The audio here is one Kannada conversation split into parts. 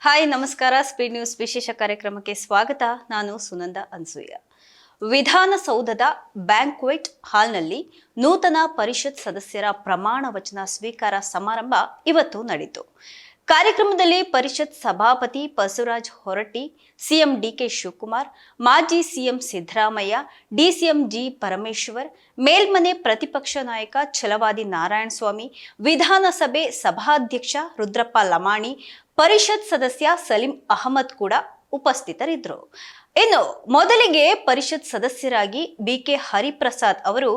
ಹಾಯ್ ನಮಸ್ಕಾರ. ಸ್ಪೀಡ್ ನ್ಯೂಸ್ ವಿಶೇಷ ಕಾರ್ಯಕ್ರಮಕ್ಕೆ ಸ್ವಾಗತ. ನಾನು ಸುನಂದ ಅನ್ಸೂಯ. ವಿಧಾನಸೌಧದ ಬ್ಯಾಂಕ್ವೆಟ್ ಹಾಲ್ನಲ್ಲಿ ನೂತನ ಪರಿಷತ್ ಸದಸ್ಯರ ಪ್ರಮಾಣ ವಚನ ಸ್ವೀಕಾರ ಸಮಾರಂಭ ಇವತ್ತು ನಡೆಯಿತು. ಕಾರ್ಯಕ್ರಮದಲ್ಲಿ ಪರಿಷತ್ ಸಭಾಪತಿ ಬಸವರಾಜ ಹೊರಟ್ಟಿ, ಸಿಎಂ ಡಿಕೆ ಶಿವಕುಮಾರ್, ಮಾಜಿ CM Siddaramaiah, DCM G Parameshwar, ಮೇಲ್ಮನೆ ಪ್ರತಿಪಕ್ಷ ನಾಯಕ ಛಲವಾದಿ ನಾರಾಯಣಸ್ವಾಮಿ, ವಿಧಾನಸಭೆ ಸಭಾಧ್ಯಕ್ಷ ರುದ್ರಪ್ಪ ಲಮಾಣಿ, ಪರಿಷತ್ ಸದಸ್ಯ ಸಲೀಂ ಅಹಮದ್ ಕೂಡ ಉಪಸ್ಥಿತರಿದ್ದರು. ಇನ್ನು ಮೊದಲಿಗೆ ಪರಿಷತ್ ಸದಸ್ಯರಾಗಿ ಬಿಕೆ ಹರಿಪ್ರಸಾದ್ ಅವರು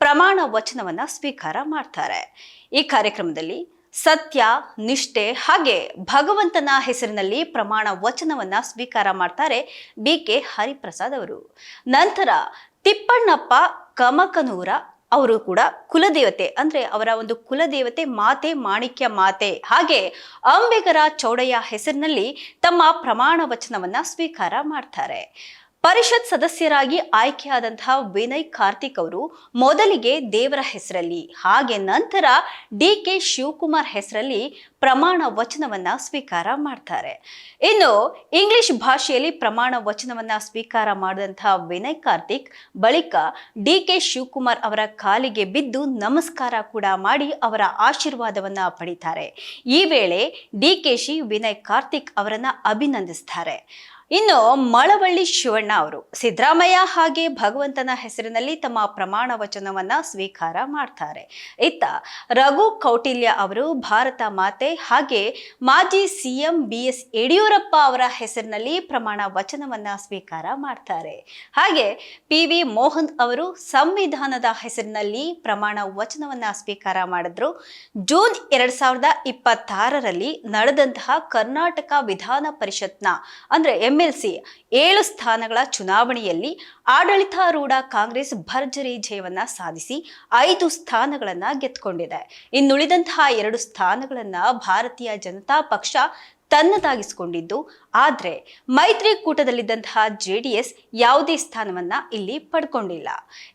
ಪ್ರಮಾಣ ವಚನವನ್ನ ಸ್ವೀಕಾರ ಮಾಡ್ತಾರೆ. ಈ ಕಾರ್ಯಕ್ರಮದಲ್ಲಿ ಸತ್ಯ, ನಿಷ್ಠೆ ಹಾಗೆ ಭಗವಂತನ ಹೆಸರಿನಲ್ಲಿ ಪ್ರಮಾಣ ವಚನವನ್ನ ಸ್ವೀಕಾರ ಮಾಡ್ತಾರೆ ಬಿಕೆ ಹರಿಪ್ರಸಾದ್ ಅವರು. ನಂತರ ತಿಪ್ಪಣ್ಣಪ್ಪ ಕಮಕನೂರ ಅವರು ಕೂಡ ಕುಲದೇವತೆ ಅಂದ್ರೆ ಅವರ ಒಂದು ಕುಲದೇವತೆ ಮಾತೆ ಮಾಣಿಕ್ಯ ಮಾತೆ ಹಾಗೆ ಅಂಬಿಗರ ಚೌಡಯ್ಯ ಹೆಸರಿನಲ್ಲಿ ತಮ್ಮ ಪ್ರಮಾಣ ವಚನವನ್ನ ಸ್ವೀಕಾರ ಮಾಡ್ತಾರೆ. ಪರಿಷತ್ ಸದಸ್ಯರಾಗಿ ಆಯ್ಕೆಯಾದಂತಹ ವಿನಯ್ ಕಾರ್ತಿಕ್ ಅವರು ಮೊದಲಿಗೆ ದೇವರ ಹೆಸರಲ್ಲಿ ಹಾಗೆ ನಂತರ ಡಿಕೆ ಶಿವಕುಮಾರ್ ಹೆಸರಲ್ಲಿ ಪ್ರಮಾಣ ವಚನವನ್ನ ಸ್ವೀಕಾರ ಮಾಡ್ತಾರೆ. ಇನ್ನು ಇಂಗ್ಲಿಷ್ ಭಾಷೆಯಲ್ಲಿ ಪ್ರಮಾಣ ವಚನವನ್ನ ಸ್ವೀಕಾರ ಮಾಡಿದಂತಹ ವಿನಯ್ ಕಾರ್ತಿಕ್ ಬಳಿಕ ಡಿಕೆ ಶಿವಕುಮಾರ್ ಅವರ ಕಾಲಿಗೆ ಬಿದ್ದು ನಮಸ್ಕಾರ ಕೂಡ ಮಾಡಿ ಅವರ ಆಶೀರ್ವಾದವನ್ನ ಪಡಿತಾರೆ. ಈ ವೇಳೆ ಡಿಕೆಶಿ ವಿನಯ್ ಕಾರ್ತಿಕ್ ಅವರನ್ನ ಅಭಿನಂದಿಸ್ತಾರೆ. ಇನ್ನು ಮಳವಳ್ಳಿ ಶಿವಣ್ಣ ಅವರು ಸಿದ್ದರಾಮಯ್ಯ ಹಾಗೆ ಭಗವಂತನ ಹೆಸರಿನಲ್ಲಿ ತಮ್ಮ ಪ್ರಮಾಣ ವಚನವನ್ನ ಸ್ವೀಕಾರ ಮಾಡ್ತಾರೆ. ಇತ್ತ ರಘು ಕೌಟಿಲ್ಯ ಅವರು ಭಾರತ ಮಾತೆ ಹಾಗೆ ಮಾಜಿ ಸಿಎಂ BS ಯಡಿಯೂರಪ್ಪ ಅವರ ಹೆಸರಿನಲ್ಲಿ ಪ್ರಮಾಣ ವಚನವನ್ನ ಸ್ವೀಕಾರ ಮಾಡ್ತಾರೆ. ಹಾಗೆ PV ಮೋಹನ್ ಅವರು ಸಂವಿಧಾನದ ಹೆಸರಿನಲ್ಲಿ ಪ್ರಮಾಣ ವಚನವನ್ನ ಸ್ವೀಕಾರ ಮಾಡಿದ್ರು. ಜೂನ್ 2026ರಲ್ಲಿ ನಡೆದಂತಹ ಕರ್ನಾಟಕ ವಿಧಾನ ಪರಿಷತ್ನ ಅಂದ್ರೆ MLC 7 ಸ್ಥಾನಗಳ ಚುನಾವಣೆಯಲ್ಲಿ ಆಡಳಿತಾರೂಢ ಕಾಂಗ್ರೆಸ್ ಭರ್ಜರಿ ಜಯವನ್ನ ಸಾಧಿಸಿ 5 ಸ್ಥಾನಗಳನ್ನ ಗೆದ್ದುಕೊಂಡಿದೆ. ಇನ್ನುಳಿದಂತಹ 2 ಸ್ಥಾನಗಳನ್ನ ಭಾರತೀಯ ಜನತಾ ಪಕ್ಷ ತನ್ನದಾಗಿಸಿಕೊಂಡಿದ್ದು, ಆದ್ರೆ ಮೈತ್ರಿಕೂಟದಲ್ಲಿದ್ದಂತಹ JDS ಯಾವುದೇ ಸ್ಥಾನವನ್ನ ಇಲ್ಲಿ ಪಡ್ಕೊಂಡಿಲ್ಲ.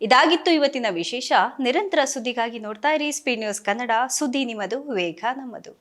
ಇದಾಗಿತ್ತು ಇವತ್ತಿನ ವಿಶೇಷ. ನಿರಂತರ ಸುದ್ದಿಗಾಗಿ ನೋಡ್ತಾ ಇರಿ ಸ್ಪೀಡ್ ನ್ಯೂಸ್ ಕನ್ನಡ. ಸುದ್ದಿ ನಿಮ್ಮದು, ವೇಗ ನಮ್ಮದು.